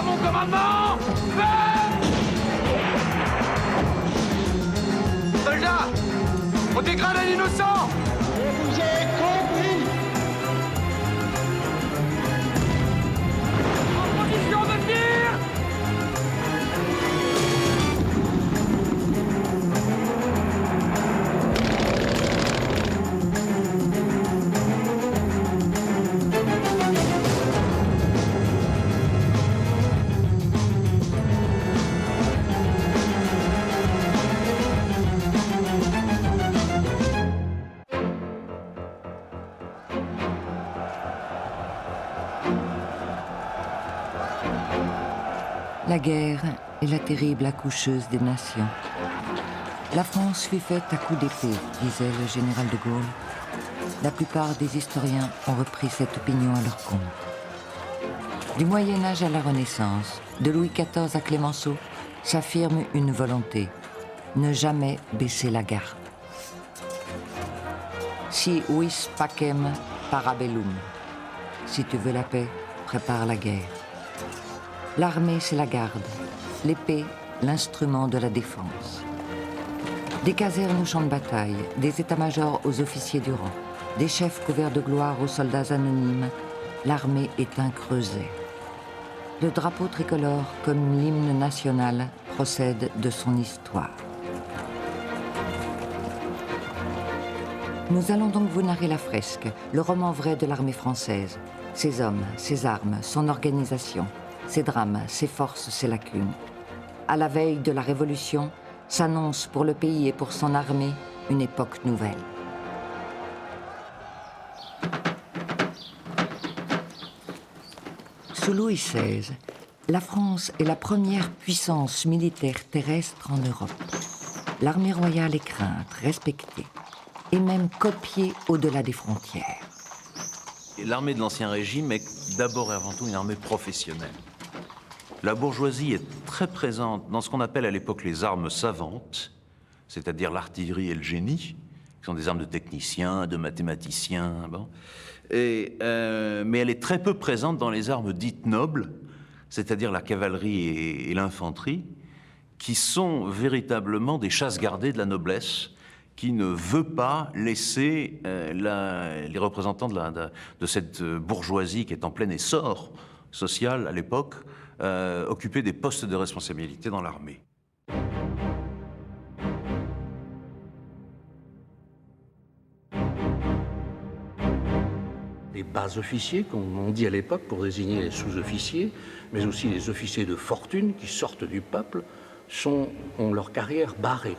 mon commandement, feu! Soldats, on dégrade un innocent! Je vous ai compris. En position de tir! La guerre est la terrible accoucheuse des nations. La France fut faite à coups d'épée, disait le général de Gaulle. La plupart des historiens ont repris cette opinion à leur compte. Du Moyen-Âge à la Renaissance, de Louis XIV à Clémenceau, s'affirme une volonté, ne jamais baisser la garde. Si vis pacem parabellum. Si tu veux la paix, prépare la guerre. L'armée, c'est la garde. L'épée, l'instrument de la défense. Des casernes aux champs de bataille, des états-majors aux officiers du rang, des chefs couverts de gloire aux soldats anonymes, l'armée est un creuset. Le drapeau tricolore, comme l'hymne national, procède de son histoire. Nous allons donc vous narrer la fresque, le roman vrai de l'armée française. Ses hommes, ses armes, son organisation, ses drames, ses forces, ses lacunes. À la veille de la Révolution, s'annonce pour le pays et pour son armée une époque nouvelle. Sous Louis XVI, la France est la première puissance militaire terrestre en Europe. L'armée royale est crainte, respectée, et même copiée au-delà des frontières. L'armée de l'Ancien Régime est d'abord et avant tout une armée professionnelle. La bourgeoisie est très présente dans ce qu'on appelle à l'époque les armes savantes, c'est-à-dire l'artillerie et le génie, qui sont des armes de techniciens, de mathématiciens. Bon. Mais elle est très peu présente dans les armes dites nobles, c'est-à-dire la cavalerie et l'infanterie, qui sont véritablement des chasses gardées de la noblesse, qui ne veut pas laisser les représentants de cette bourgeoisie qui est en plein essor social à l'époque, occuper des postes de responsabilité dans l'armée. Les bas officiers, comme on dit à l'époque pour désigner les sous-officiers, mais aussi les officiers de fortune qui sortent du peuple, ont leur carrière barrée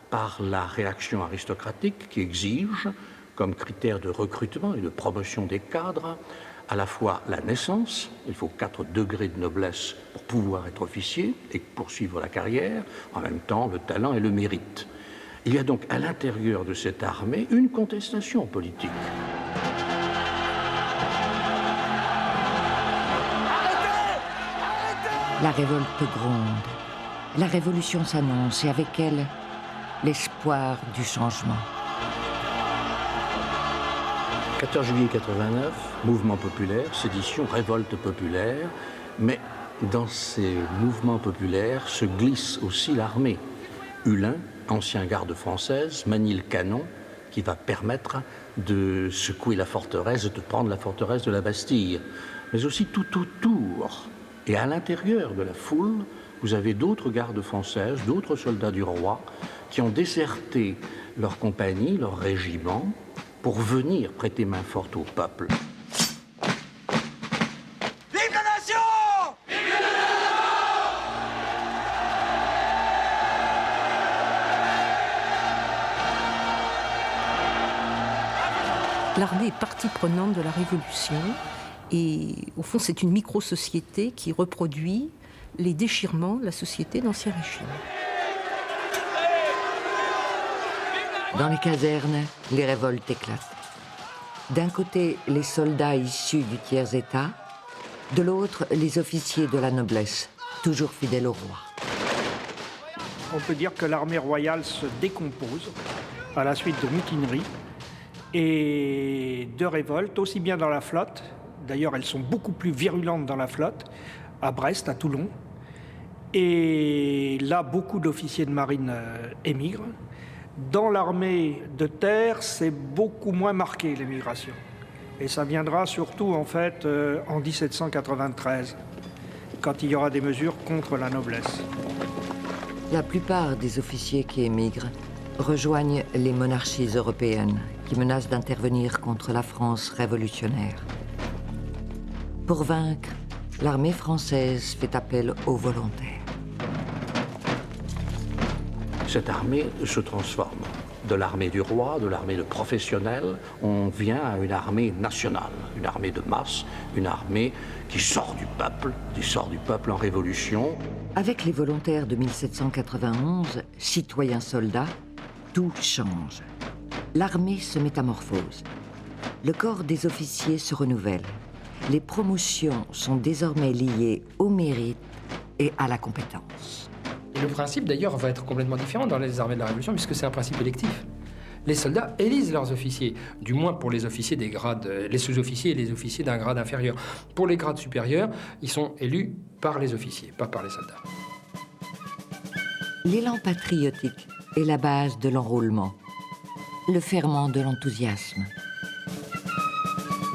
par la réaction aristocratique qui exige, comme critère de recrutement et de promotion des cadres, à la fois la naissance, il faut 4 degrés de noblesse pour pouvoir être officier et poursuivre la carrière, en même temps le talent et le mérite. Il y a donc à l'intérieur de cette armée une contestation politique. La révolte gronde. La révolution s'annonce et avec elle, l'espoir du changement. 14 juillet 89, mouvement populaire, sédition, révolte populaire, mais dans ces mouvements populaires se glisse aussi l'armée. Hulin, ancien garde française, manie le canon qui va permettre de secouer la forteresse, de prendre la forteresse de la Bastille, mais aussi tout autour. Et à l'intérieur de la foule, vous avez d'autres gardes françaises, d'autres soldats du roi qui ont déserté leur compagnie, leur régiment, pour venir prêter main forte au peuple. Vive la nation! Vive la nation! L'armée est partie prenante de la Révolution et au fond c'est une micro-société qui reproduit les déchirements de la société d'Ancien Régime. Dans les casernes, les révoltes éclatent. D'un côté, les soldats issus du tiers-état, de l'autre, les officiers de la noblesse, toujours fidèles au roi. On peut dire que l'armée royale se décompose à la suite de mutineries et de révoltes, aussi bien dans la flotte, d'ailleurs elles sont beaucoup plus virulentes dans la flotte, à Brest, à Toulon. Et là, beaucoup d'officiers de marine émigrent. Dans l'armée de terre, c'est beaucoup moins marqué, l'émigration. Et ça viendra surtout, en fait, en 1793, quand il y aura des mesures contre la noblesse. La plupart des officiers qui émigrent rejoignent les monarchies européennes qui menacent d'intervenir contre la France révolutionnaire. Pour vaincre, l'armée française fait appel aux volontaires. Cette armée se transforme. De l'armée du roi, de l'armée de professionnels, on vient à une armée nationale, une armée de masse, une armée qui sort du peuple en révolution. Avec les volontaires de 1791, citoyens soldats, tout change. L'armée se métamorphose. Le corps des officiers se renouvelle. Les promotions sont désormais liées au mérite et à la compétence. Et le principe, d'ailleurs, va être complètement différent dans les armées de la Révolution, puisque c'est un principe électif. Les soldats élisent leurs officiers, du moins pour les officiers des grades, les sous-officiers et les officiers d'un grade inférieur. Pour les grades supérieurs, ils sont élus par les officiers, pas par les soldats. L'élan patriotique est la base de l'enrôlement, le ferment de l'enthousiasme.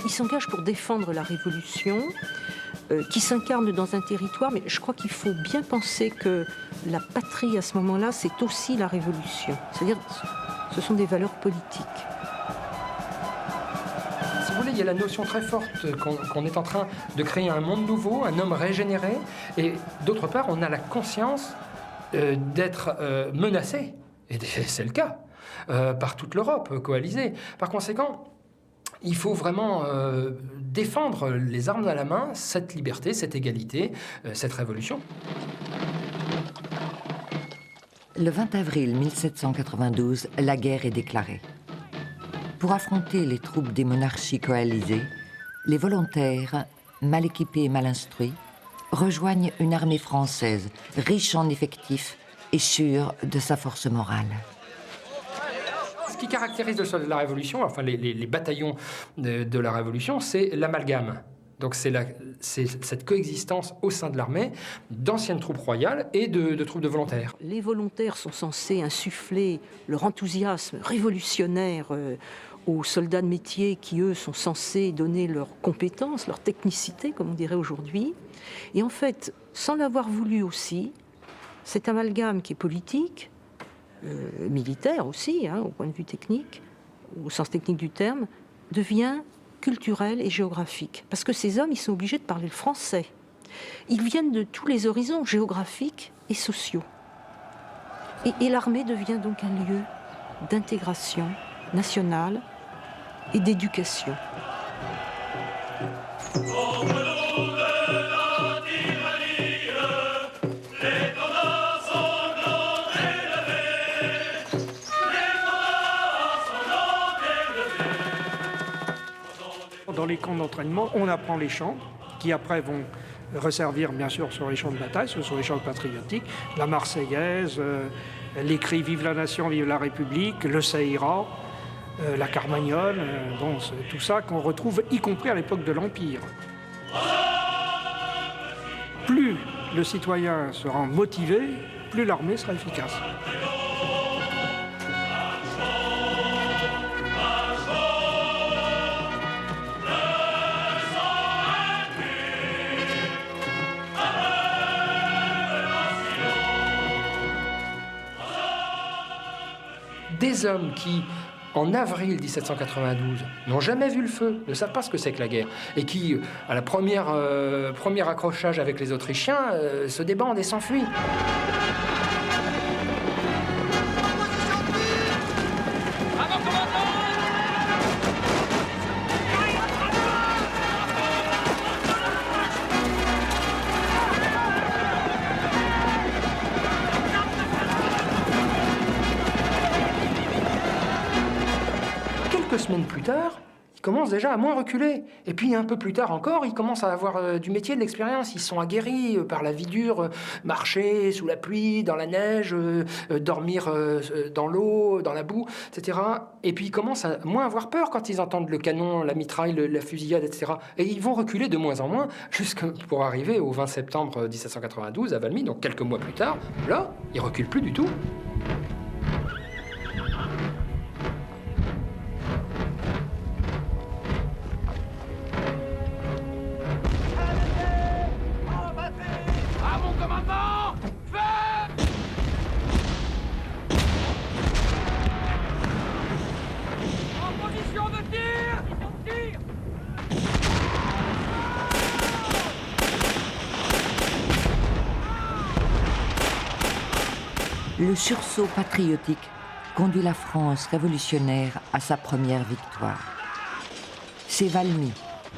Ils s'engagent pour défendre la Révolution, qui s'incarne dans un territoire, mais je crois qu'il faut bien penser que la patrie, à ce moment-là, c'est aussi la Révolution. C'est-à-dire, ce sont des valeurs politiques. Si vous voulez, il y a la notion très forte qu'on est en train de créer un monde nouveau, un homme régénéré, et d'autre part, on a la conscience d'être menacé, et c'est le cas, par toute l'Europe coalisée. Par conséquent, il faut vraiment défendre les armes à la main, cette liberté, cette égalité, cette révolution. Le 20 avril 1792, la guerre est déclarée. Pour affronter les troupes des monarchies coalisées, les volontaires, mal équipés et mal instruits, rejoignent une armée française riche en effectifs et sûre de sa force morale. Ce qui caractérise la Révolution, enfin les bataillons de la Révolution, c'est l'amalgame. Donc c'est cette coexistence au sein de l'armée d'anciennes troupes royales et de troupes de volontaires. Les volontaires sont censés insuffler leur enthousiasme révolutionnaire aux soldats de métier qui, eux, sont censés donner leurs compétences, leur technicité, comme on dirait aujourd'hui. Et en fait, sans l'avoir voulu aussi, cet amalgame qui est politique, militaire aussi, au point de vue technique, au sens technique du terme, devient culturel et géographique. Parce que ces hommes, ils sont obligés de parler le français. Ils viennent de tous les horizons géographiques et sociaux. Et l'armée devient donc un lieu d'intégration nationale et d'éducation. Dans les camps d'entraînement, on apprend les chants, qui après vont resservir bien sûr sur les champs de bataille, ce sont les chants patriotiques, la Marseillaise, les cris « Vive la nation, vive la République », le Ça ira, la Carmagnole, bon, tout ça qu'on retrouve y compris à l'époque de l'Empire. Plus le citoyen sera motivé, plus l'armée sera efficace. Des hommes qui, en avril 1792, n'ont jamais vu le feu, ne savent pas ce que c'est que la guerre, et qui, à la premier accrochage avec les Autrichiens, se débandent et s'enfuient. Quelques semaines plus tard, ils commencent déjà à moins reculer. Et puis un peu plus tard encore, ils commencent à avoir du métier, de l'expérience. Ils sont aguerris par la vie dure, marcher sous la pluie, dans la neige, dormir dans l'eau, dans la boue, etc. Et puis ils commencent à moins avoir peur quand ils entendent le canon, la mitraille, la fusillade, etc. Et ils vont reculer de moins en moins, jusqu'à pour arriver au 20 septembre 1792 à Valmy, donc quelques mois plus tard. Là, ils reculent plus du tout. À mon commandement, feu! En position de tir! Tire! Le sursaut patriotique conduit la France révolutionnaire à sa première victoire. C'est Valmy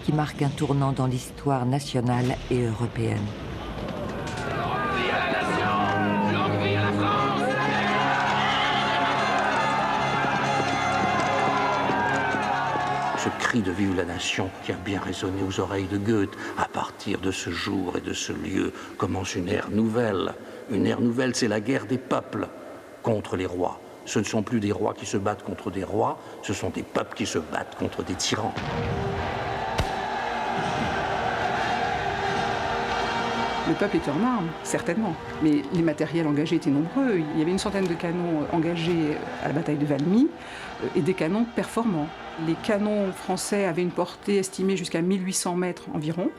qui marque un tournant dans l'histoire nationale et européenne. Ce cri de Vive la Nation qui a bien résonné aux oreilles de Goethe. À partir de ce jour et de ce lieu commence une ère nouvelle. Une ère nouvelle, c'est la guerre des peuples contre les rois. Ce ne sont plus des rois qui se battent contre des rois, ce sont des peuples qui se battent contre des tyrans. Le peuple était en armes, certainement, mais les matériels engagés étaient nombreux. Il y avait une centaine de canons engagés à la bataille de Valmy et des canons performants. Les canons français avaient une portée estimée jusqu'à 1800 mètres environ.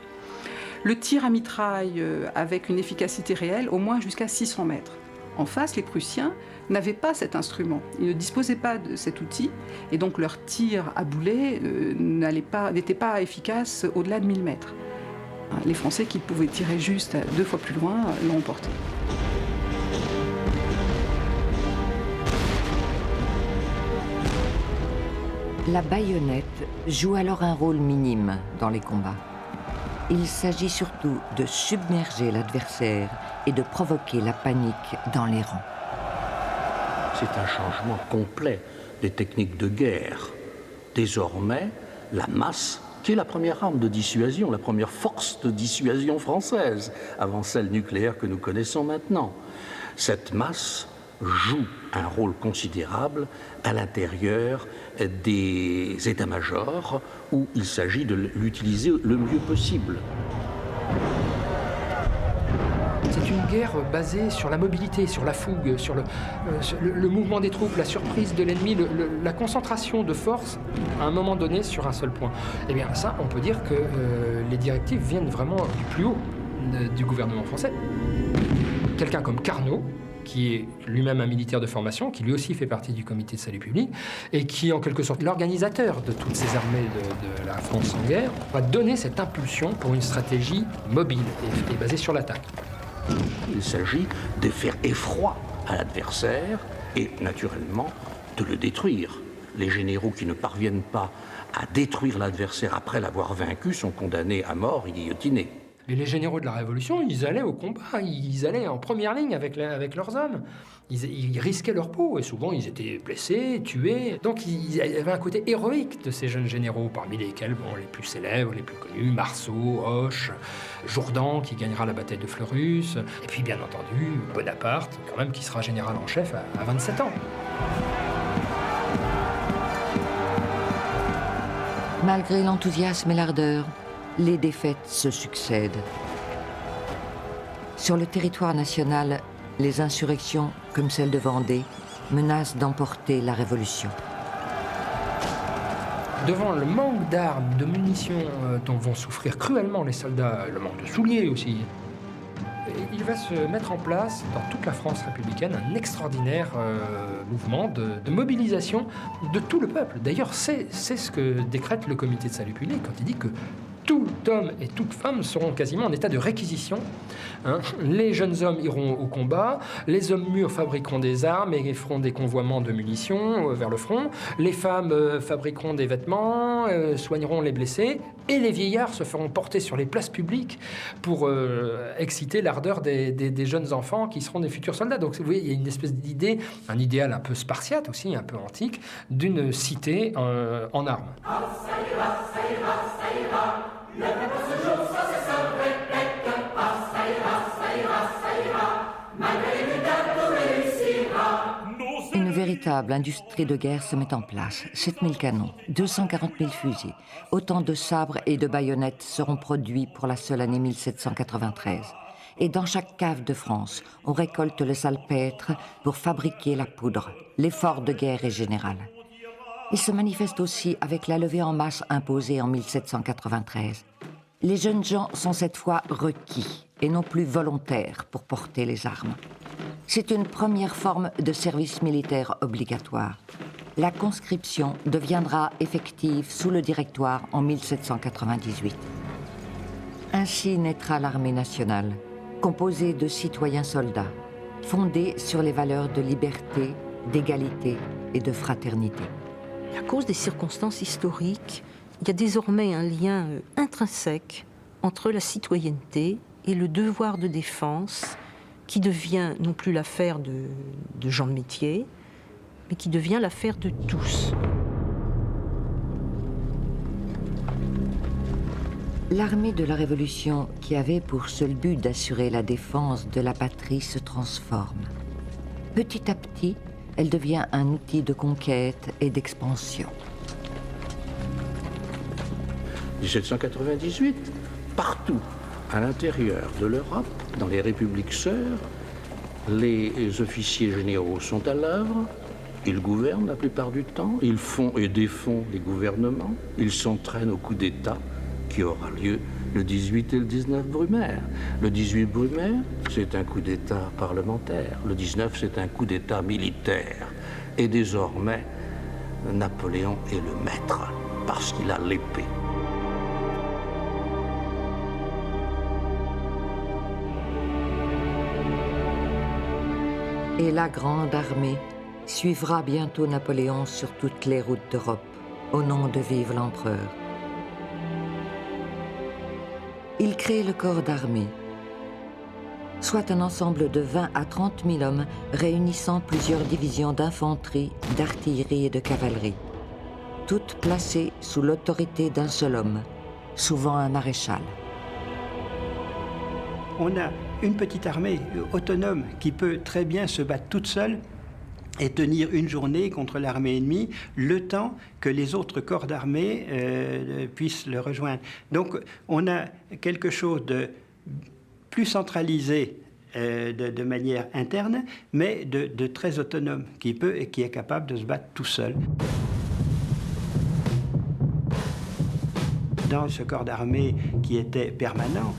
Le tir à mitraille avec une efficacité réelle, au moins jusqu'à 600 mètres. En face, les Prussiens n'avaient pas cet instrument. Ils ne disposaient pas de cet outil, et donc leur tir à boulet n'était pas efficace au-delà de 1000 mètres. Les Français qui pouvaient tirer juste 2 fois plus loin l'ont emporté. La baïonnette joue alors un rôle minime dans les combats. Il s'agit surtout de submerger l'adversaire et de provoquer la panique dans les rangs. C'est un changement complet des techniques de guerre. Désormais, la masse, qui est la première arme de dissuasion, la première force de dissuasion française, avant celle nucléaire que nous connaissons maintenant, cette masse joue un rôle considérable à l'intérieur des états-majors où il s'agit de l'utiliser le mieux possible. C'est une guerre basée sur la mobilité, sur la fougue, sur le mouvement des troupes, la surprise de l'ennemi, la concentration de force à un moment donné sur un seul point. Eh bien ça, on peut dire que les directives viennent vraiment du plus haut du gouvernement français. Quelqu'un comme Carnot, qui est lui-même un militaire de formation, qui lui aussi fait partie du comité de salut public, et qui est en quelque sorte l'organisateur de toutes ces armées de la France en guerre, va donner cette impulsion pour une stratégie mobile et basée sur l'attaque. Il s'agit de faire effroi à l'adversaire et, naturellement, de le détruire. Les généraux qui ne parviennent pas à détruire l'adversaire après l'avoir vaincu sont condamnés à mort et guillotinés. Et les généraux de la Révolution, ils allaient au combat, ils allaient en première ligne avec leurs hommes. Ils risquaient leur peau, et souvent ils étaient blessés, tués. Donc il y avait un côté héroïque de ces jeunes généraux, parmi lesquels les plus célèbres, les plus connus, Marceau, Hoche, Jourdan, qui gagnera la bataille de Fleurus, et puis bien entendu Bonaparte, quand même, qui sera général en chef à 27 ans. Malgré l'enthousiasme et l'ardeur, les défaites se succèdent. Sur le territoire national, les insurrections, comme celle de Vendée, menacent d'emporter la Révolution. Devant le manque d'armes, de munitions dont vont souffrir cruellement les soldats, le manque de souliers aussi, il va se mettre en place dans toute la France républicaine un extraordinaire mouvement de mobilisation de tout le peuple. D'ailleurs, c'est ce que décrète le comité de salut public quand il dit que tout homme et toute femme seront quasiment en état de réquisition. Les jeunes hommes iront au combat, les hommes mûrs fabriqueront des armes et feront des convoiements de munitions vers le front, les femmes fabriqueront des vêtements, soigneront les blessés, et les vieillards se feront porter sur les places publiques pour exciter l'ardeur des jeunes enfants qui seront des futurs soldats. Donc vous voyez, il y a une espèce d'idée, un idéal un peu spartiate aussi, un peu antique, d'une cité en armes. Une véritable industrie de guerre se met en place. 7000 canons, 240 000 fusils, autant de sabres et de baïonnettes seront produits pour la seule année 1793. Et dans chaque cave de France, on récolte le salpêtre pour fabriquer la poudre. L'effort de guerre est général. Il se manifeste aussi avec la levée en masse imposée en 1793. Les jeunes gens sont cette fois requis et non plus volontaires pour porter les armes. C'est une première forme de service militaire obligatoire. La conscription deviendra effective sous le Directoire en 1798. Ainsi naîtra l'armée nationale, composée de citoyens soldats, fondée sur les valeurs de liberté, d'égalité et de fraternité. À cause des circonstances historiques, il y a désormais un lien intrinsèque entre la citoyenneté et le devoir de défense qui devient non plus l'affaire de gens de métier, mais qui devient l'affaire de tous. L'armée de la Révolution, qui avait pour seul but d'assurer la défense de la patrie, se transforme. Petit à petit, elle devient un outil de conquête et d'expansion. 1798, partout à l'intérieur de l'Europe, dans les républiques sœurs, les officiers généraux sont à l'œuvre, ils gouvernent la plupart du temps, ils font et défont les gouvernements, ils s'entraînent au coup d'État qui aura lieu le 18 et le 19 Brumaire. Le 18 Brumaire, c'est un coup d'État parlementaire. Le 19, c'est un coup d'État militaire. Et désormais, Napoléon est le maître, parce qu'il a l'épée. Et la grande armée suivra bientôt Napoléon sur toutes les routes d'Europe, au nom de Vive l'Empereur. Il crée le corps d'armée, soit un ensemble de 20 à 30 000 hommes réunissant plusieurs divisions d'infanterie, d'artillerie et de cavalerie, toutes placées sous l'autorité d'un seul homme, souvent un maréchal. On a une petite armée autonome qui peut très bien se battre toute seule et tenir une journée contre l'armée ennemie, le temps que les autres corps d'armée puissent le rejoindre. Donc on a quelque chose de plus centralisé de manière interne, mais de très autonome, qui peut et qui est capable de se battre tout seul. Dans ce corps d'armée qui était permanent,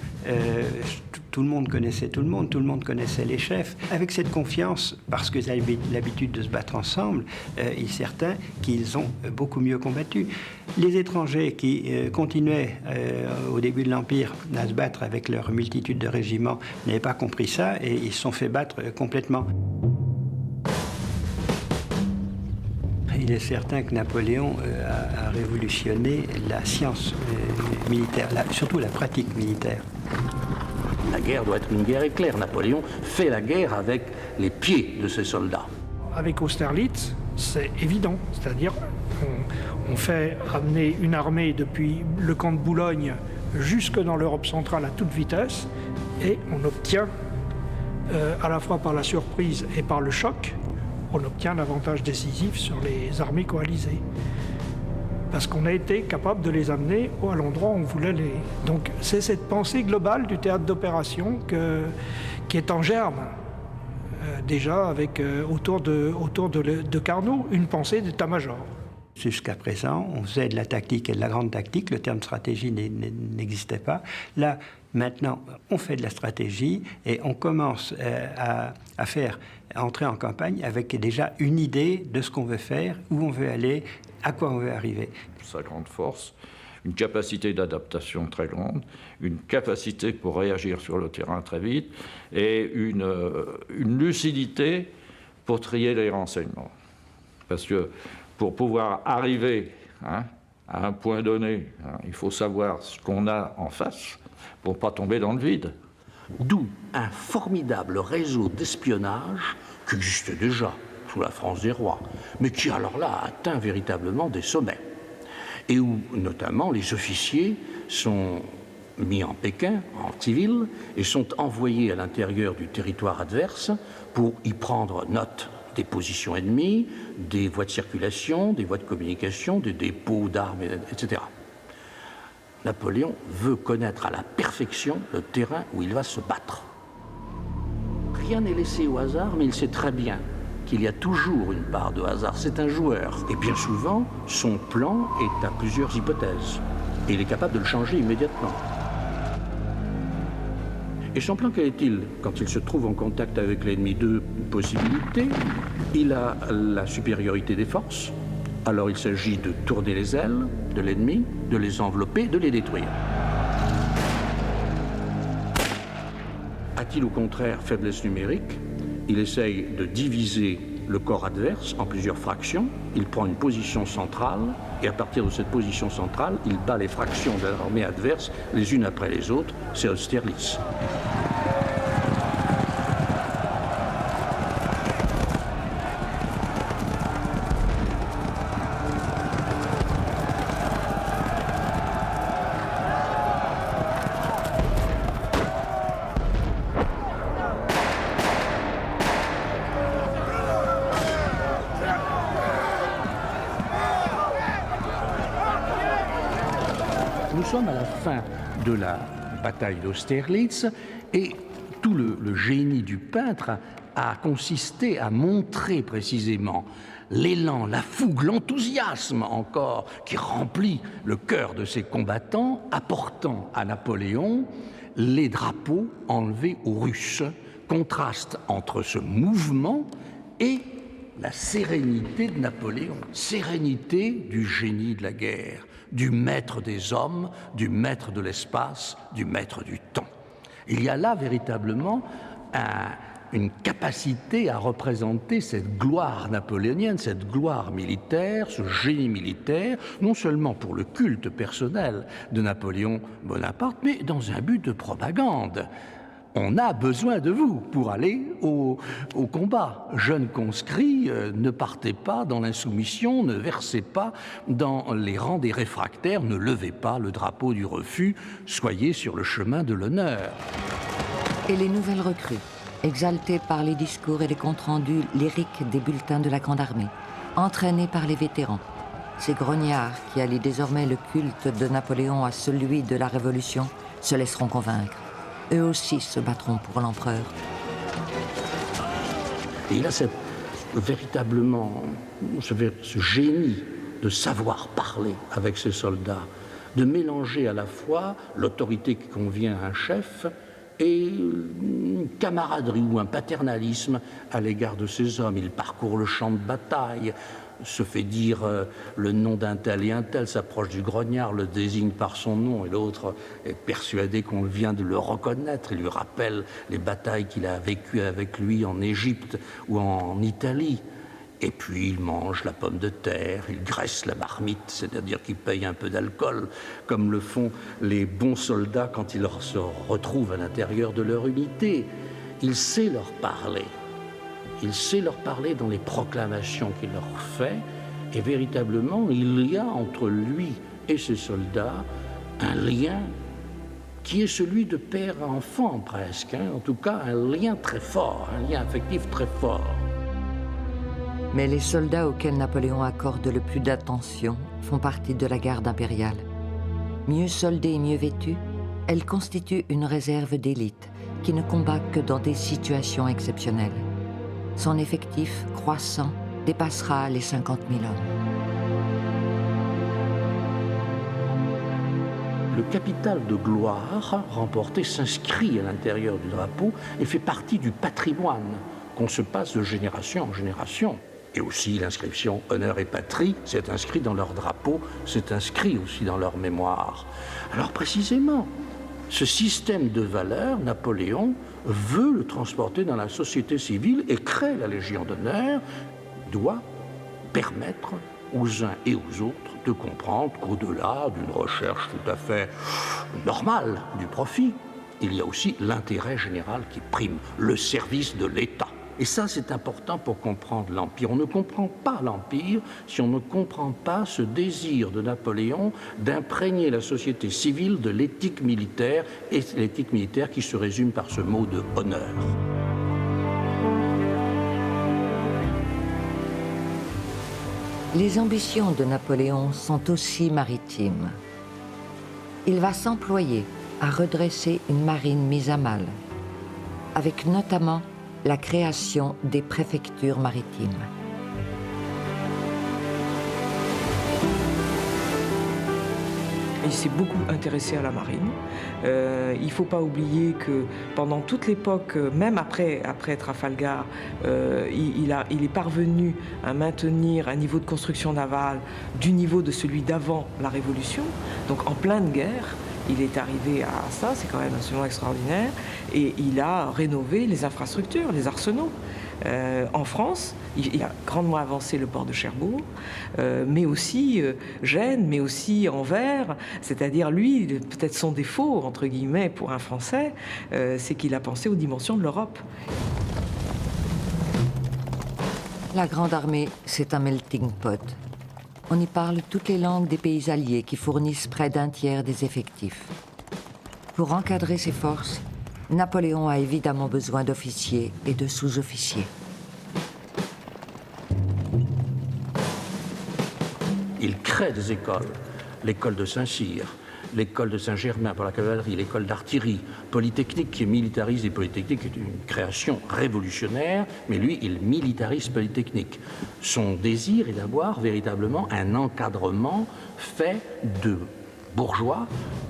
tout le monde connaissait tout le monde connaissait les chefs. Avec cette confiance, parce qu'ils avaient l'habitude de se battre ensemble, il est certain qu'ils ont beaucoup mieux combattu. Les étrangers qui continuaient au début de l'Empire à se battre avec leur multitude de régiments n'avaient pas compris ça et ils se sont fait battre complètement. Il est certain que Napoléon a révolutionné la science militaire, surtout la pratique militaire. La guerre doit être une guerre éclair. Napoléon fait la guerre avec les pieds de ses soldats. Avec Austerlitz, c'est évident. C'est-à-dire on fait amener une armée depuis le camp de Boulogne jusque dans l'Europe centrale à toute vitesse et on obtient, à la fois par la surprise et par le choc, on obtient l'avantage décisif sur les armées coalisées. Parce qu'on a été capable de les amener à l'endroit où on voulait les... Donc c'est cette pensée globale du théâtre d'opération qui est en germe, déjà avec, autour de Carnot, une pensée d'état-major. Jusqu'à présent, on faisait de la tactique et de la grande tactique, le terme stratégie n'existait pas. Là, maintenant, on fait de la stratégie et on commence à entrer en campagne avec déjà une idée de ce qu'on veut faire, où on veut aller, à quoi on veut arriver. Sa grande force, une capacité d'adaptation très grande, une capacité pour réagir sur le terrain très vite et une lucidité pour trier les renseignements. Parce que pour pouvoir arriver à un point donné. Il faut savoir ce qu'on a en face pour ne pas tomber dans le vide. D'où un formidable réseau d'espionnage qui existait déjà sous la France des rois, mais qui alors là a atteint véritablement des sommets, et où notamment les officiers sont mis en Pékin, en civil, et sont envoyés à l'intérieur du territoire adverse pour y prendre note des positions ennemies, des voies de circulation, des voies de communication, des dépôts d'armes, etc. Napoléon veut connaître à la perfection le terrain où il va se battre. Rien n'est laissé au hasard, mais il sait très bien qu'il y a toujours une part de hasard. C'est un joueur. Et bien souvent, son plan est à plusieurs hypothèses. Et il est capable de le changer immédiatement. Et son plan, quel est-il? Quand il se trouve en contact avec l'ennemi, deux possibilités. Il a la supériorité des forces. Alors il s'agit de tourner les ailes de l'ennemi, de les envelopper, de les détruire. A-t-il au contraire faiblesse numérique? Il essaye de diviser le corps adverse en plusieurs fractions. Il prend une position centrale et à partir de cette position centrale, il bat les fractions de l'armée adverse les unes après les autres. C'est Austerlitz. Nous sommes à la fin de la bataille d'Austerlitz et tout le génie du peintre a consisté à montrer précisément l'élan, la fougue, l'enthousiasme encore qui remplit le cœur de ses combattants, apportant à Napoléon les drapeaux enlevés aux Russes. Contraste entre ce mouvement et la sérénité de Napoléon, sérénité du génie de la guerre, du maître des hommes, du maître de l'espace, du maître du temps. Il y a là véritablement une capacité à représenter cette gloire napoléonienne, cette gloire militaire, ce génie militaire, non seulement pour le culte personnel de Napoléon Bonaparte, mais dans un but de propagande. On a besoin de vous pour aller au combat. Jeunes conscrits, ne partez pas dans l'insoumission, ne versez pas dans les rangs des réfractaires, ne levez pas le drapeau du refus, soyez sur le chemin de l'honneur. Et les nouvelles recrues, exaltées par les discours et les comptes rendus lyriques des bulletins de la Grande Armée, entraînées par les vétérans, ces grognards qui allient désormais le culte de Napoléon à celui de la Révolution, se laisseront convaincre. Eux aussi se battront pour l'empereur. Et il a véritablement ce génie de savoir parler avec ses soldats, de mélanger à la fois l'autorité qui convient à un chef et une camaraderie ou un paternalisme à l'égard de ses hommes. Il parcourt le champ de bataille, se fait dire le nom d'un tel et un tel, s'approche du grognard, le désigne par son nom, et l'autre est persuadé qu'on vient de le reconnaître. Il lui rappelle les batailles qu'il a vécues avec lui en Égypte ou en Italie. Et puis il mange la pomme de terre, il graisse la marmite, c'est-à-dire qu'il paye un peu d'alcool, comme le font les bons soldats quand ils se retrouvent à l'intérieur de leur unité. Il sait leur parler. Il sait leur parler dans les proclamations qu'il leur fait, et véritablement, il y a entre lui et ses soldats un lien qui est celui de père à enfant presque, en tout cas un lien très fort, un lien affectif très fort. Mais les soldats auxquels Napoléon accorde le plus d'attention font partie de la garde impériale. Mieux soldée et mieux vêtue, elle constitue une réserve d'élite qui ne combat que dans des situations exceptionnelles. Son effectif croissant dépassera les 50 000 hommes. Le capital de gloire remporté s'inscrit à l'intérieur du drapeau et fait partie du patrimoine qu'on se passe de génération en génération. Et aussi l'inscription « Honneur et patrie », c'est inscrit dans leur drapeau, c'est inscrit aussi dans leur mémoire. Alors précisément, ce système de valeurs, Napoléon veut le transporter dans la société civile et crée la Légion d'honneur, doit permettre aux uns et aux autres de comprendre qu'au-delà d'une recherche tout à fait normale du profit, il y a aussi l'intérêt général qui prime, le service de l'État. Et ça, c'est important pour comprendre l'Empire. On ne comprend pas l'Empire si on ne comprend pas ce désir de Napoléon d'imprégner la société civile de l'éthique militaire, et l'éthique militaire qui se résume par ce mot de honneur. Les ambitions de Napoléon sont aussi maritimes. Il va s'employer à redresser une marine mise à mal, avec notamment la création des préfectures maritimes. Il s'est beaucoup intéressé à la marine. Il ne faut pas oublier que pendant toute l'époque, même après Trafalgar, il est parvenu à maintenir un niveau de construction navale du niveau de celui d'avant la Révolution. Donc en pleine guerre, il est arrivé à ça, c'est quand même absolument extraordinaire. Et il a rénové les infrastructures, les arsenaux. En France, il a grandement avancé le port de Cherbourg, mais aussi Gênes, mais aussi Anvers. C'est-à-dire, lui, peut-être son défaut, entre guillemets, pour un Français, c'est qu'il a pensé aux dimensions de l'Europe. La Grande Armée, c'est un melting pot. On y parle toutes les langues des pays alliés qui fournissent près d'un tiers des effectifs. Pour encadrer ses forces, Napoléon a évidemment besoin d'officiers et de sous-officiers. Il crée des écoles, l'école de Saint-Cyr, l'école de Saint-Germain pour la cavalerie, l'école d'artillerie, Polytechnique qui militarise, et Polytechnique est une création révolutionnaire, mais lui, il militarise Polytechnique. Son désir est d'avoir véritablement un encadrement fait de bourgeois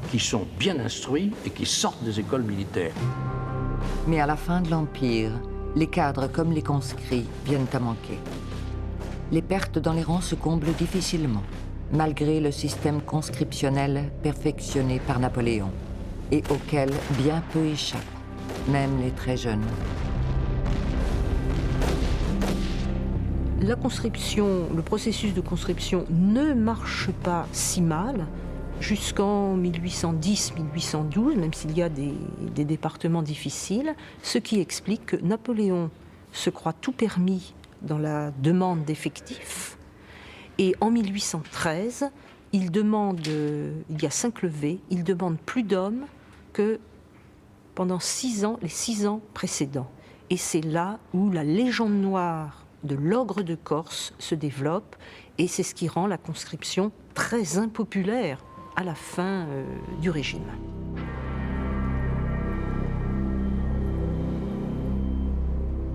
qui sont bien instruits et qui sortent des écoles militaires. Mais à la fin de l'Empire, les cadres comme les conscrits viennent à manquer. Les pertes dans les rangs se comblent difficilement, malgré le système conscriptionnel perfectionné par Napoléon, et auquel bien peu échappent, même les très jeunes. La conscription, le processus de conscription ne marche pas si mal jusqu'en 1810-1812, même s'il y a des départements difficiles, ce qui explique que Napoléon se croit tout permis dans la demande d'effectifs. Et en 1813, il y a 5 levées, il demande plus d'hommes que pendant 6 ans, les 6 ans précédents. Et c'est là où la légende noire de l'ogre de Corse se développe, et c'est ce qui rend la conscription très impopulaire à la fin du régime.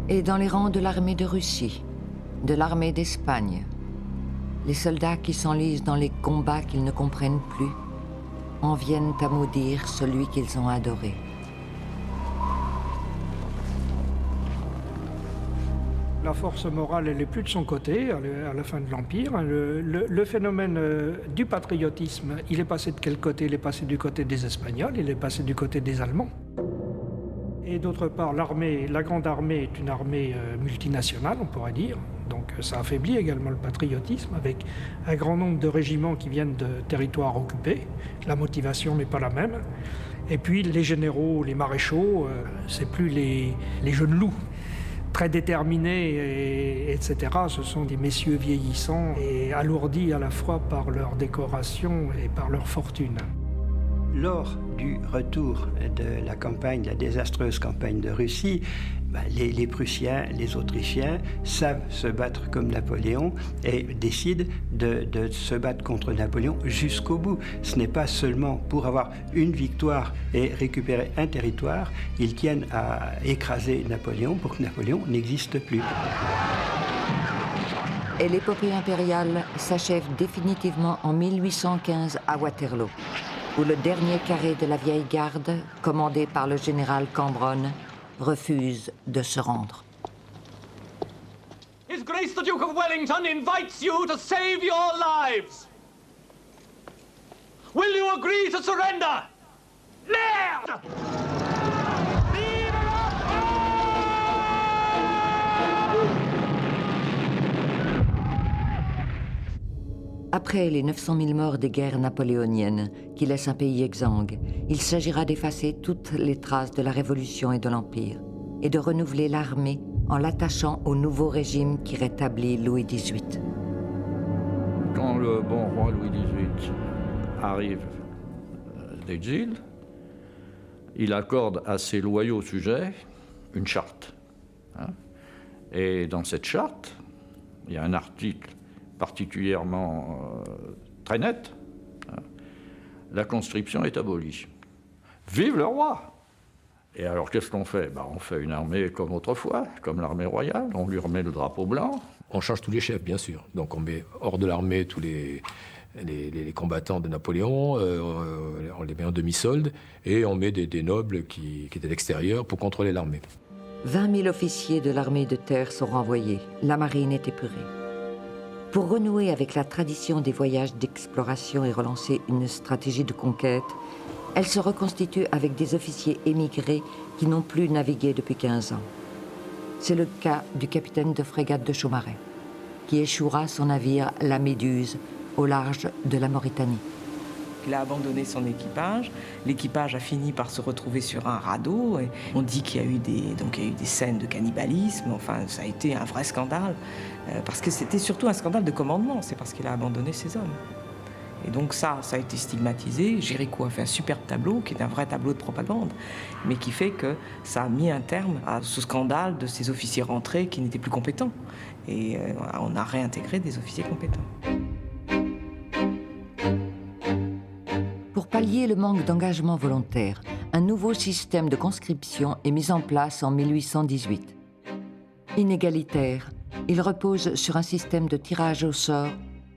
Et dans les rangs de l'armée de Russie, de l'armée d'Espagne, les soldats qui s'enlisent dans les combats qu'ils ne comprennent plus en viennent à maudire celui qu'ils ont adoré. La force morale, elle n'est plus de son côté à la fin de l'Empire. Le phénomène du patriotisme, il est passé de quel côté? Il est passé du côté des Espagnols, il est passé du côté des Allemands. Et d'autre part, la Grande Armée est une armée multinationale, on pourrait dire. Donc ça affaiblit également le patriotisme, avec un grand nombre de régiments qui viennent de territoires occupés. La motivation n'est pas la même. Et puis les généraux, les maréchaux, c'est plus les jeunes loups, très déterminés, etc. Ce sont des messieurs vieillissants et alourdis à la fois par leur décoration et par leur fortune. Lors du retour de la campagne, de la désastreuse campagne de Russie, les Prussiens, les Autrichiens savent se battre comme Napoléon et décident de se battre contre Napoléon jusqu'au bout. Ce n'est pas seulement pour avoir une victoire et récupérer un territoire, ils tiennent à écraser Napoléon pour que Napoléon n'existe plus. Et l'épopée impériale s'achève définitivement en 1815 à Waterloo, où le dernier carré de la vieille garde, commandé par le général Cambronne, refuse de se rendre. His Grace the Duke of Wellington invites you to save your lives. Will you agree to surrender? Merde! Après les 900 000 morts des guerres napoléoniennes qui laissent un pays exsangue, il s'agira d'effacer toutes les traces de la Révolution et de l'Empire et de renouveler l'armée en l'attachant au nouveau régime qui rétablit Louis XVIII. Quand le bon roi Louis XVIII arrive d'exil, il accorde à ses loyaux sujets une charte. Et dans cette charte, il y a un article particulièrement très net. La conscription est abolie. Vive le roi! Et alors qu'est-ce qu'on fait? On fait une armée comme autrefois, comme l'armée royale, on lui remet le drapeau blanc. On change tous les chefs, bien sûr. Donc on met hors de l'armée tous les combattants de Napoléon, on les met en demi-solde, et on met des nobles qui étaient à l'extérieur pour contrôler l'armée. 20 000 officiers de l'armée de terre sont renvoyés, la marine est épurée. Pour renouer avec la tradition des voyages d'exploration et relancer une stratégie de conquête, elle se reconstitue avec des officiers émigrés qui n'ont plus navigué depuis 15 ans. C'est le cas du capitaine de frégate de Chaumareix, qui échouera son navire, la Méduse, au large de la Mauritanie. Il a abandonné son équipage. L'équipage a fini par se retrouver sur un radeau. Et on dit qu'il y a eu des scènes de cannibalisme. Enfin, ça a été un vrai scandale. Parce que c'était surtout un scandale de commandement. C'est parce qu'il a abandonné ses hommes. Et donc ça a été stigmatisé. Géricault a fait un superbe tableau, qui est un vrai tableau de propagande, mais qui fait que ça a mis un terme à ce scandale de ces officiers rentrés qui n'étaient plus compétents. Et on a réintégré des officiers compétents. Pour pallier le manque d'engagement volontaire, un nouveau système de conscription est mis en place en 1818. Inégalitaire, il repose sur un système de tirage au sort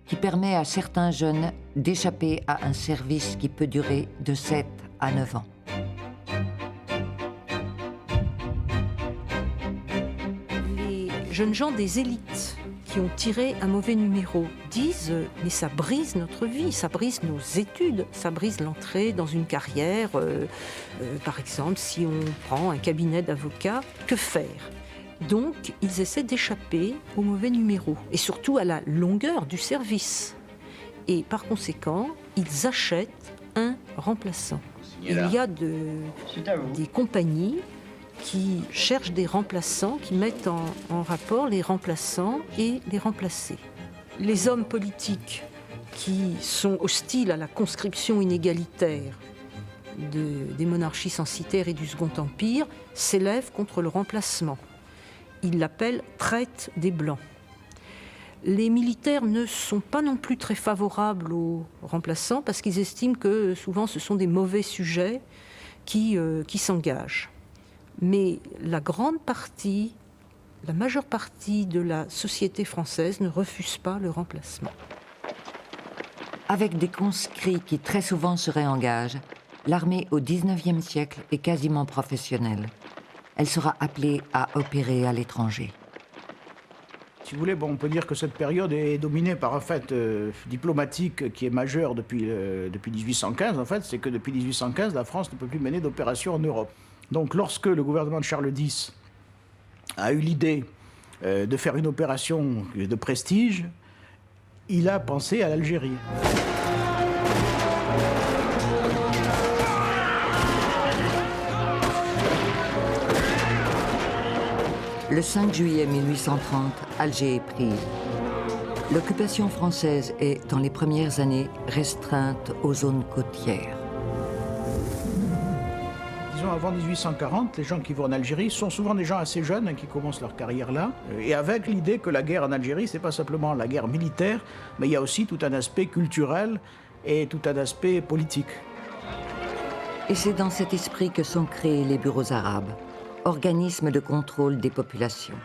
qui permet à certains jeunes d'échapper à un service qui peut durer de 7 à 9 ans. Les jeunes gens des élites qui ont tiré un mauvais numéro disent « mais ça brise notre vie, ça brise nos études, ça brise l'entrée dans une carrière. Par exemple, si on prend un cabinet d'avocats, que faire ?» Donc, ils essaient d'échapper au mauvais numéro et surtout à la longueur du service. Et par conséquent, ils achètent un remplaçant. Il y a des compagnies qui cherchent des remplaçants, qui mettent en rapport les remplaçants et les remplacés. Les hommes politiques qui sont hostiles à la conscription inégalitaire des monarchies censitaires et du Second Empire s'élèvent contre le remplacement. Ils l'appellent « traite des Blancs ». Les militaires ne sont pas non plus très favorables aux remplaçants parce qu'ils estiment que souvent ce sont des mauvais sujets qui s'engagent. Mais la majeure partie de la société française ne refuse pas le remplacement. Avec des conscrits qui très souvent se réengagent, l'armée au XIXe siècle est quasiment professionnelle. Elle sera appelée à opérer à l'étranger. Si vous voulez, on peut dire que cette période est dominée par un fait diplomatique qui est majeur depuis 1815. En fait, c'est que depuis 1815, la France ne peut plus mener d'opérations en Europe. Donc lorsque le gouvernement de Charles X a eu l'idée de faire une opération de prestige, il a pensé à l'Algérie. Le 5 juillet 1830, Alger est prise. L'occupation française est, dans les premières années, restreinte aux zones côtières. Disons, avant 1840, les gens qui vont en Algérie sont souvent des gens assez jeunes qui commencent leur carrière là, et avec l'idée que la guerre en Algérie, c'est pas simplement la guerre militaire, mais il y a aussi tout un aspect culturel et tout un aspect politique. Et c'est dans cet esprit que sont créés les bureaux arabes, organismes de contrôle des populations.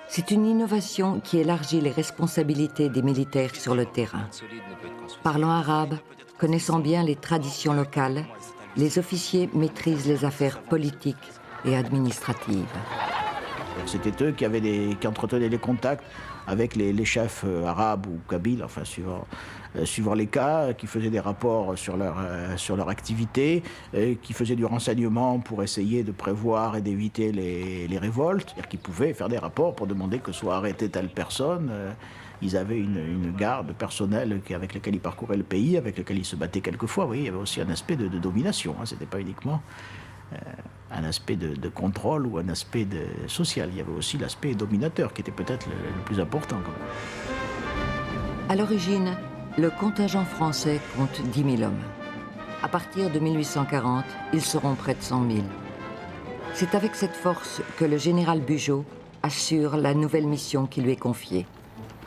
C'est une innovation qui élargit les responsabilités des militaires sur le terrain. Parlant arabe, connaissant bien les traditions locales, les officiers maîtrisent les affaires politiques et administratives. C'était eux qui entretenaient les contacts avec les chefs arabes ou kabyles, enfin suivant les cas, qui faisaient des rapports sur leur activité, qui faisaient du renseignement pour essayer de prévoir et d'éviter les révoltes, c'est-à-dire qu'ils pouvaient faire des rapports pour demander que soit arrêtée telle personne. Ils avaient une garde personnelle avec laquelle ils parcouraient le pays, avec laquelle ils se battaient quelquefois. Oui, il y avait aussi un aspect de domination, hein, c'était pas uniquement un aspect de contrôle ou un aspect social. Il y avait aussi l'aspect dominateur qui était peut-être le plus important. À l'origine, le contingent français compte 10 000 hommes. À partir de 1840, ils seront près de 100 000. C'est avec cette force que le général Bugeaud assure la nouvelle mission qui lui est confiée: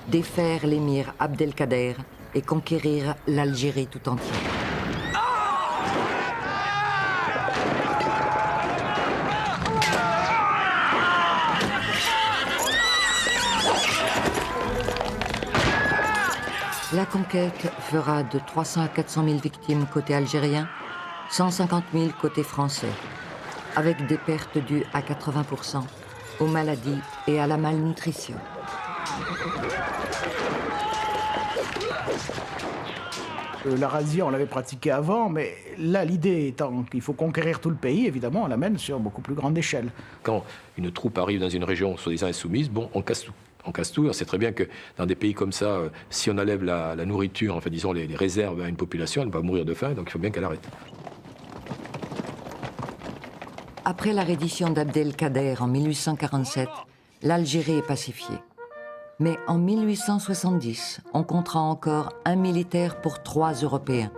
défaire l'émir Abdelkader et conquérir l'Algérie tout entière. La conquête fera de 300 à 400 000 victimes côté algérien, 150 000 côté français, avec des pertes dues à 80% aux maladies et à la malnutrition. La razzia, on l'avait pratiquée avant, mais là, l'idée étant qu'il faut conquérir tout le pays, évidemment, on l'amène sur beaucoup plus grande échelle. Quand une troupe arrive dans une région soi-disant insoumise, bon, on casse tout. On casse tout. On sait très bien que dans des pays comme ça, si on enlève la nourriture, enfin disons les réserves à une population, elle va mourir de faim, donc il faut bien qu'elle arrête. Après la reddition d'Abdelkader en 1847, l'Algérie est pacifiée. Mais en 1870, on comptera encore un militaire pour 3 Européens,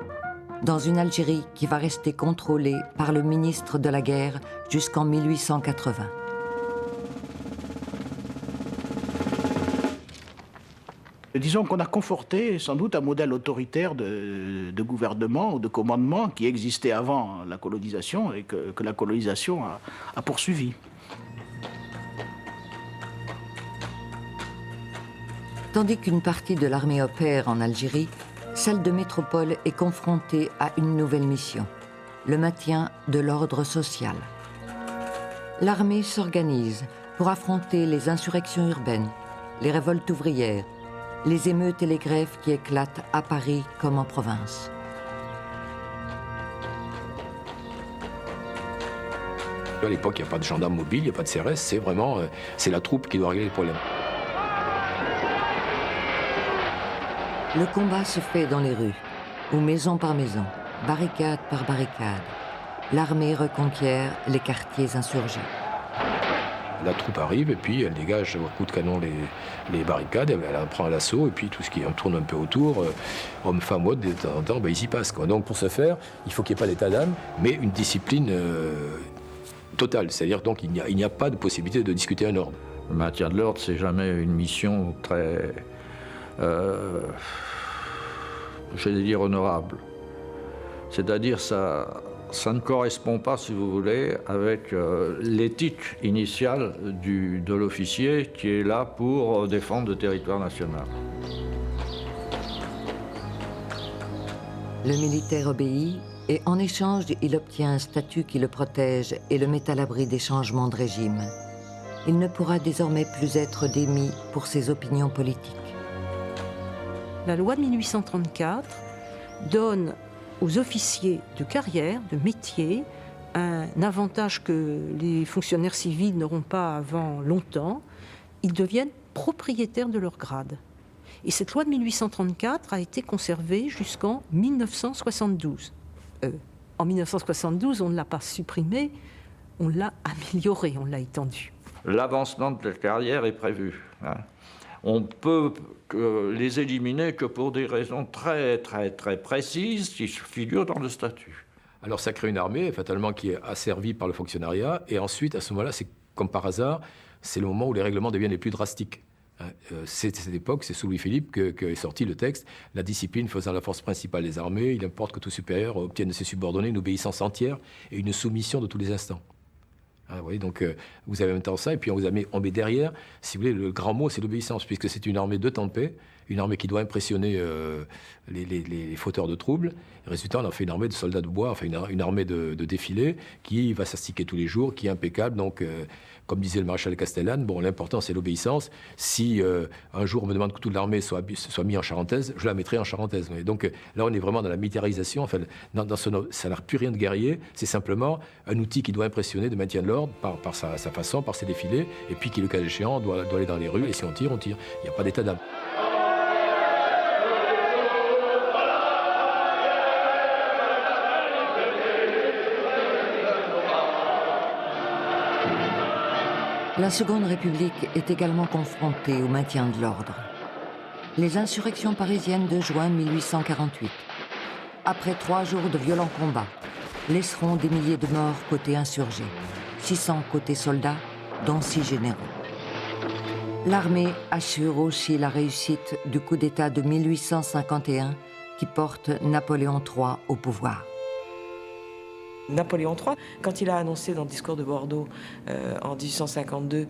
dans une Algérie qui va rester contrôlée par le ministre de la Guerre jusqu'en 1880. Disons qu'on a conforté sans doute un modèle autoritaire de gouvernement ou de commandement qui existait avant la colonisation et que la colonisation a poursuivi. Tandis qu'une partie de l'armée opère en Algérie, celle de métropole est confrontée à une nouvelle mission, le maintien de l'ordre social. L'armée s'organise pour affronter les insurrections urbaines, les révoltes ouvrières, les émeutes et les grèves qui éclatent à Paris comme en province. À l'époque, il n'y a pas de gendarme mobile, il n'y a pas de CRS, c'est vraiment c'est la troupe qui doit régler les problèmes. Le combat se fait dans les rues, ou maison par maison, barricade par barricade. L'armée reconquiert les quartiers insurgés. La troupe arrive et puis elle dégage au coup de canon les barricades, elle prend l'assaut et puis tout ce qui tourne un peu autour, hommes, femmes, autres, de temps en temps, ils y passent, quoi. Donc pour ce faire, il faut qu'il n'y ait pas d'état d'âme, mais une discipline totale. C'est-à-dire donc il n'y a pas de possibilité de discuter un ordre. Le maintien de l'ordre, c'est jamais une mission très, j'allais dire, honorable. C'est-à-dire ça ne correspond pas, si vous voulez, avec l'éthique initiale de l'officier qui est là pour défendre le territoire national. Le militaire obéit et en échange, il obtient un statut qui le protège et le met à l'abri des changements de régime. Il ne pourra désormais plus être démis pour ses opinions politiques. La loi de 1834 donne aux officiers de carrière, de métier, un avantage que les fonctionnaires civils n'auront pas avant longtemps. Ils deviennent propriétaires de leur grade. Et cette loi de 1834 a été conservée jusqu'en 1972. En 1972, on ne l'a pas supprimée, on l'a améliorée, on l'a étendue. L'avancement de la carrière est prévu. On peut les éliminer que pour des raisons très précises qui figurent dans le statut. Alors ça crée une armée, fatalement, qui est asservie par le fonctionnariat, et ensuite, à ce moment-là, c'est comme par hasard, c'est le moment où les règlements deviennent les plus drastiques. C'est cette époque, c'est sous Louis-Philippe que est sorti le texte, la discipline faisant la force principale des armées, il importe que tout supérieur obtienne de ses subordonnés une obéissance entière et une soumission de tous les instants. Vous voyez, donc vous avez en même temps ça, et puis on met derrière, si vous voulez, le grand mot, c'est l'obéissance, puisque c'est une armée de temps de paix, une armée qui doit impressionner les fauteurs de troubles. Et résultat, on a fait une armée de soldats de bois, enfin une armée de défilés qui va s'astiquer tous les jours, qui est impeccable. Donc, comme disait le maréchal Castellane, bon, l'important c'est l'obéissance. Si un jour on me demande que toute l'armée soit mis en charentaise, je la mettrai en charentaise. Et donc là, on est vraiment dans la militarisation. Enfin, ça n'a plus rien de guerrier. C'est simplement un outil qui doit impressionner de maintien de l'ordre par sa façon, par ses défilés, et puis qui, le cas échéant, doit aller dans les rues. Et si on tire, on tire. Il n'y a pas d'état d'âme. La Seconde République est également confrontée au maintien de l'ordre. Les insurrections parisiennes de juin 1848, après 3 jours de violents combats, laisseront des milliers de morts côté insurgés, 600 côté soldats, dont 6 généraux. L'armée assure aussi la réussite du coup d'État de 1851 qui porte Napoléon III au pouvoir. Napoléon III, quand il a annoncé dans le discours de Bordeaux en 1852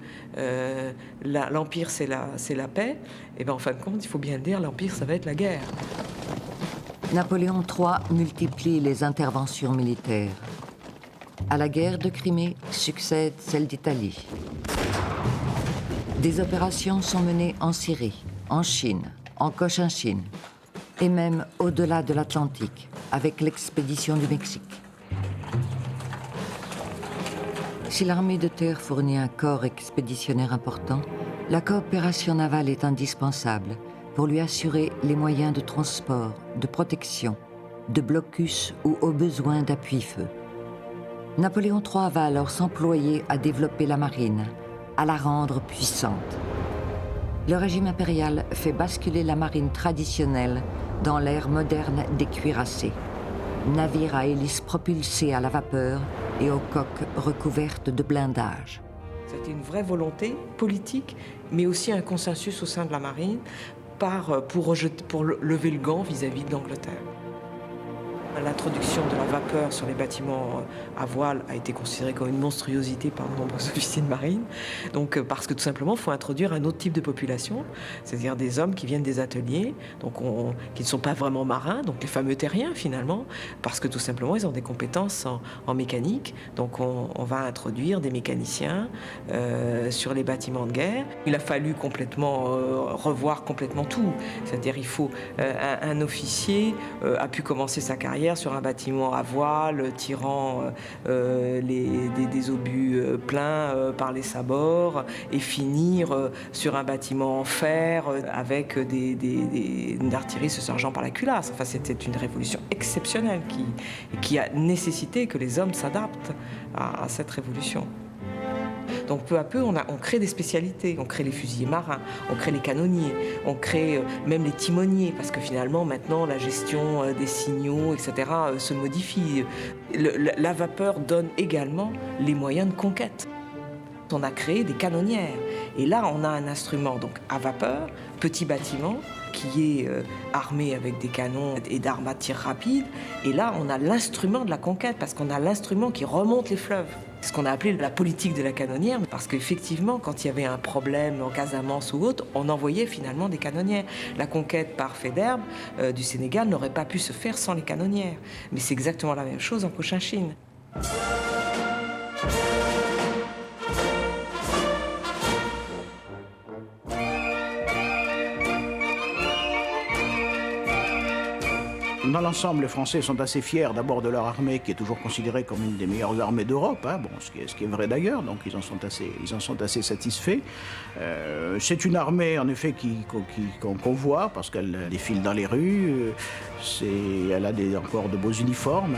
l'Empire c'est la paix, et bien en fin de compte, il faut bien le dire, l'Empire ça va être la guerre. Napoléon III multiplie les interventions militaires. À la guerre de Crimée succède celle d'Italie. Des opérations sont menées en Syrie, en Chine, en Cochinchine, et même au-delà de l'Atlantique, avec l'expédition du Mexique. Si l'armée de terre fournit un corps expéditionnaire important, la coopération navale est indispensable pour lui assurer les moyens de transport, de protection, de blocus ou au besoin d'appui-feu. Napoléon III va alors s'employer à développer la marine, à la rendre puissante. Le régime impérial fait basculer la marine traditionnelle dans l'ère moderne des cuirassés. Navires à hélices propulsés à la vapeur et aux coques recouvertes de blindage. C'était une vraie volonté politique, mais aussi un consensus au sein de la marine pour lever le gant vis-à-vis de l'Angleterre. L'introduction de la vapeur sur les bâtiments à voile a été considérée comme une monstruosité par de nombreux officiers de marine. Donc, parce que tout simplement, il faut introduire un autre type de population, c'est-à-dire des hommes qui viennent des ateliers, donc qui ne sont pas vraiment marins, donc les fameux terriens finalement, parce que tout simplement, ils ont des compétences en mécanique. Donc, on va introduire des mécaniciens sur les bâtiments de guerre. Il a fallu complètement revoir complètement tout, c'est-à-dire il faut un officier a pu commencer sa carrière sur un bâtiment à voile, tirant des obus pleins par les sabords, et finir sur un bâtiment en fer avec une artillerie se chargeant par la culasse. Enfin, c'était une révolution exceptionnelle qui a nécessité que les hommes s'adaptent à cette révolution. Donc peu à peu, on crée des spécialités. On crée les fusiliers marins, on crée les canonniers, on crée même les timoniers, parce que finalement, maintenant, la gestion des signaux, etc., se modifie. La vapeur donne également les moyens de conquête. On a créé des canonnières. Et là, on a un instrument donc à vapeur, petit bâtiment, qui est armé avec des canons et d'armes à tir rapide. Et là, on a l'instrument de la conquête, parce qu'on a l'instrument qui remonte les fleuves. Ce qu'on a appelé la politique de la canonnière, parce qu'effectivement, quand il y avait un problème en Casamance ou autre, on envoyait finalement des canonnières. La conquête par Faidherbe du Sénégal n'aurait pas pu se faire sans les canonnières. Mais c'est exactement la même chose en Cochinchine. Dans l'ensemble, les Français sont assez fiers d'abord de leur armée, qui est toujours considérée comme une des meilleures armées d'Europe, hein, bon, ce qui est vrai d'ailleurs, donc ils en sont assez satisfaits. C'est une armée, en effet, qu'on voit, parce qu'elle défile dans les rues, elle a encore de beaux uniformes.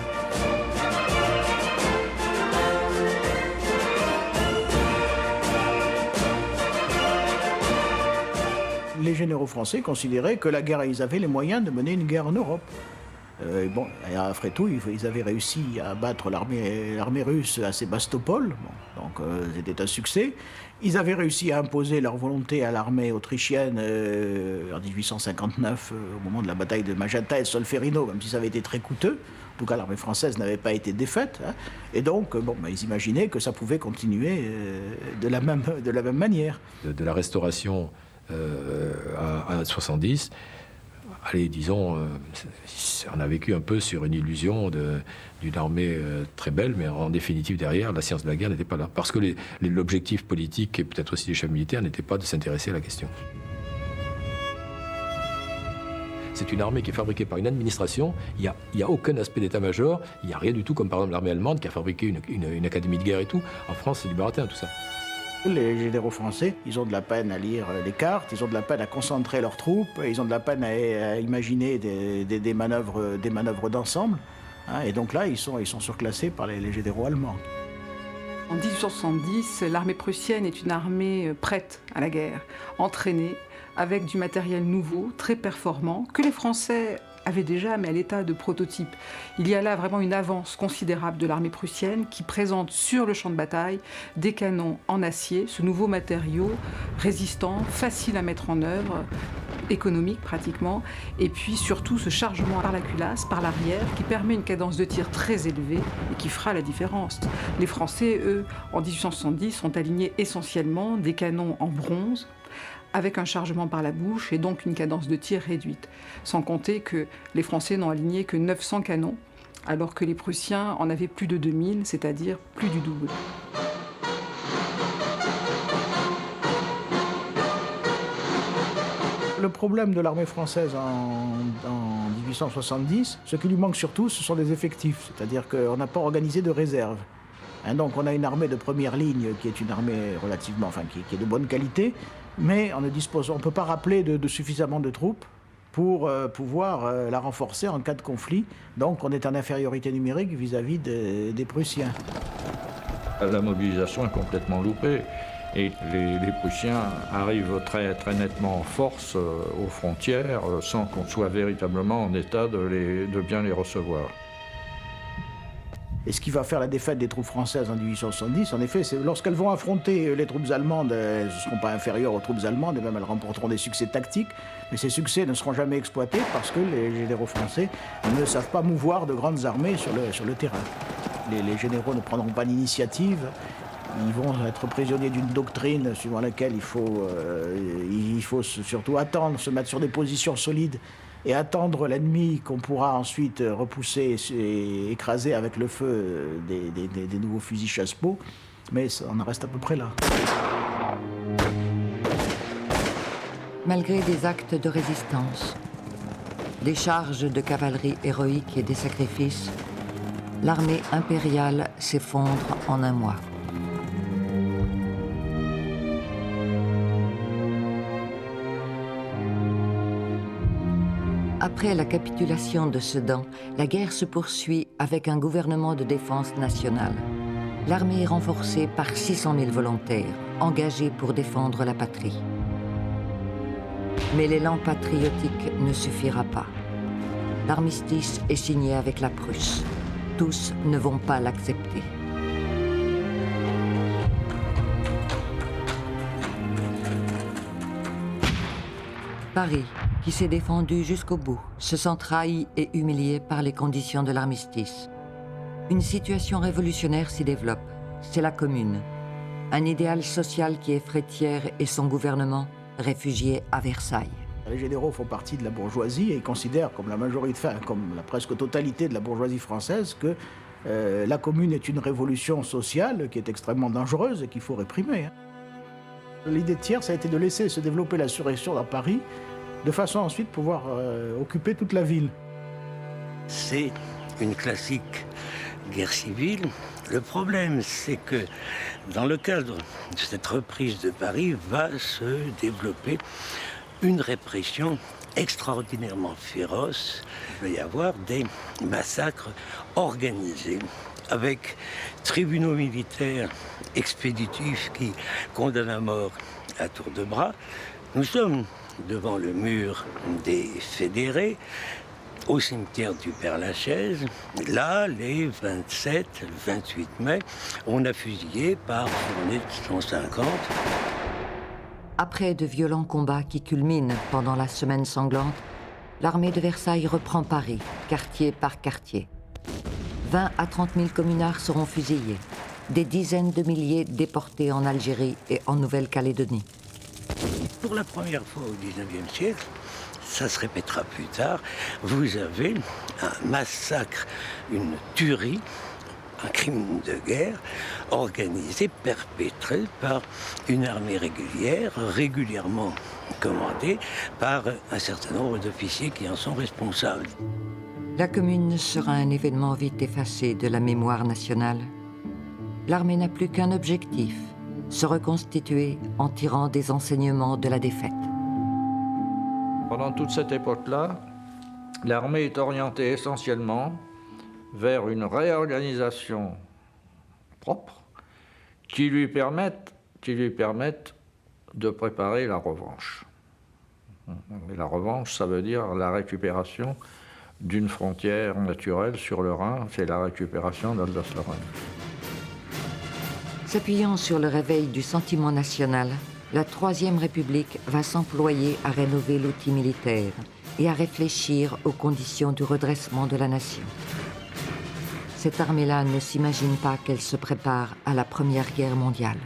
Les généraux français considéraient que ils avaient les moyens de mener une guerre en Europe. Et après tout, ils avaient réussi à battre l'armée russe à Sébastopol, donc c'était un succès. Ils avaient réussi à imposer leur volonté à l'armée autrichienne en 1859, au moment de la bataille de Magenta et Solferino, même si ça avait été très coûteux. En tout cas, l'armée française n'avait pas été défaite. Hein. Et donc, ils imaginaient que ça pouvait continuer de la même manière. De la Restauration à 70. Allez, disons, on a vécu un peu sur une illusion d'une armée très belle, mais en définitive, derrière, la science de la guerre n'était pas là. Parce que l'objectif politique, et peut-être aussi des chefs militaires, n'était pas de s'intéresser à la question. C'est une armée qui est fabriquée par une administration, il n'y a aucun aspect d'état-major, il n'y a rien du tout, comme par exemple l'armée allemande qui a fabriqué une académie de guerre et tout. En France, c'est du baratin, tout ça. Les généraux français, ils ont de la peine à lire les cartes, ils ont de la peine à concentrer leurs troupes, ils ont de la peine à imaginer des manœuvres d'ensemble. Hein, et donc là, ils sont surclassés par les généraux allemands. En 1870, l'armée prussienne est une armée prête à la guerre, entraînée, avec du matériel nouveau, très performant, que les Français avaient déjà, mais à l'état de prototype. Il y a là vraiment une avance considérable de l'armée prussienne qui présente sur le champ de bataille des canons en acier, ce nouveau matériau résistant, facile à mettre en œuvre, économique pratiquement, et puis surtout ce chargement par la culasse, par l'arrière, qui permet une cadence de tir très élevée et qui fera la différence. Les Français, eux, en 1870, ont aligné essentiellement des canons en bronze, avec un chargement par la bouche et donc une cadence de tir réduite. Sans compter que les Français n'ont aligné que 900 canons, alors que les Prussiens en avaient plus de 2000, c'est-à-dire plus du double. Le problème de l'armée française en 1870, ce qui lui manque surtout, ce sont des effectifs. C'est-à-dire qu'on n'a pas organisé de réserve. Hein, donc on a une armée de première ligne qui est une armée relativement, qui est de bonne qualité, mais on ne peut pas rappeler de suffisamment de troupes pour pouvoir la renforcer en cas de conflit. Donc on est en infériorité numérique vis-à-vis des Prussiens. La mobilisation est complètement loupée et les Prussiens arrivent très, très nettement en force aux frontières sans qu'on soit véritablement en état de bien les recevoir. Et ce qui va faire la défaite des troupes françaises en 1870, en effet, c'est lorsqu'elles vont affronter les troupes allemandes, elles ne seront pas inférieures aux troupes allemandes, et même elles remporteront des succès tactiques, mais ces succès ne seront jamais exploités parce que les généraux français ne savent pas mouvoir de grandes armées sur le terrain. Les généraux ne prendront pas d'initiative, ils vont être prisonniers d'une doctrine suivant laquelle il faut surtout attendre, se mettre sur des positions solides, et attendre l'ennemi qu'on pourra ensuite repousser et écraser avec le feu des nouveaux fusils chasse-peau, mais on en reste à peu près là. Malgré des actes de résistance, des charges de cavalerie héroïques et des sacrifices, l'armée impériale s'effondre en un mois. Après la capitulation de Sedan, la guerre se poursuit avec un gouvernement de défense nationale. L'armée est renforcée par 600 000 volontaires, engagés pour défendre la patrie. Mais l'élan patriotique ne suffira pas. L'armistice est signé avec la Prusse. Tous ne vont pas l'accepter. Paris, qui s'est défendu jusqu'au bout, se sent trahi et humilié par les conditions de l'armistice. Une situation révolutionnaire s'y développe, c'est la Commune. Un idéal social qui effraie Thiers et son gouvernement, réfugiés à Versailles. Les généraux font partie de la bourgeoisie et ils considèrent, comme la presque totalité de la bourgeoisie française, que la Commune est une révolution sociale qui est extrêmement dangereuse et qu'il faut réprimer. L'idée de Thiers, ça a été de laisser se développer l'insurrection dans Paris, de façon à ensuite pouvoir occuper toute la ville. C'est une classique guerre civile. Le problème, c'est que dans le cadre de cette reprise de Paris, va se développer une répression extraordinairement féroce. Il va y avoir des massacres organisés avec tribunaux militaires expéditifs qui condamnent à mort à tour de bras. Nous sommes devant le mur des fédérés, au cimetière du Père-Lachaise. Là, les 27, 28 mai, on a fusillé par journée de 150. Après de violents combats qui culminent pendant la semaine sanglante, l'armée de Versailles reprend Paris, quartier par quartier. 20 à 30 000 communards seront fusillés, des dizaines de milliers déportés en Algérie et en Nouvelle-Calédonie. pour la première fois au XIXe siècle, ça se répétera plus tard, vous avez un massacre, une tuerie, un crime de guerre organisé, perpétré par une armée régulière, régulièrement commandée par un certain nombre d'officiers qui en sont responsables. La Commune sera un événement vite effacé de la mémoire nationale. L'armée n'a plus qu'un objectif, se reconstituer en tirant des enseignements de la défaite. Pendant toute cette époque-là, l'armée est orientée essentiellement vers une réorganisation propre qui lui permette de préparer la revanche. Et la revanche, ça veut dire la récupération d'une frontière naturelle sur le Rhin, c'est la récupération d'Alsace-Lorraine. S'appuyant sur le réveil du sentiment national, la Troisième République va s'employer à rénover l'outil militaire et à réfléchir aux conditions du redressement de la nation. Cette armée-là ne s'imagine pas qu'elle se prépare à la Première Guerre mondiale.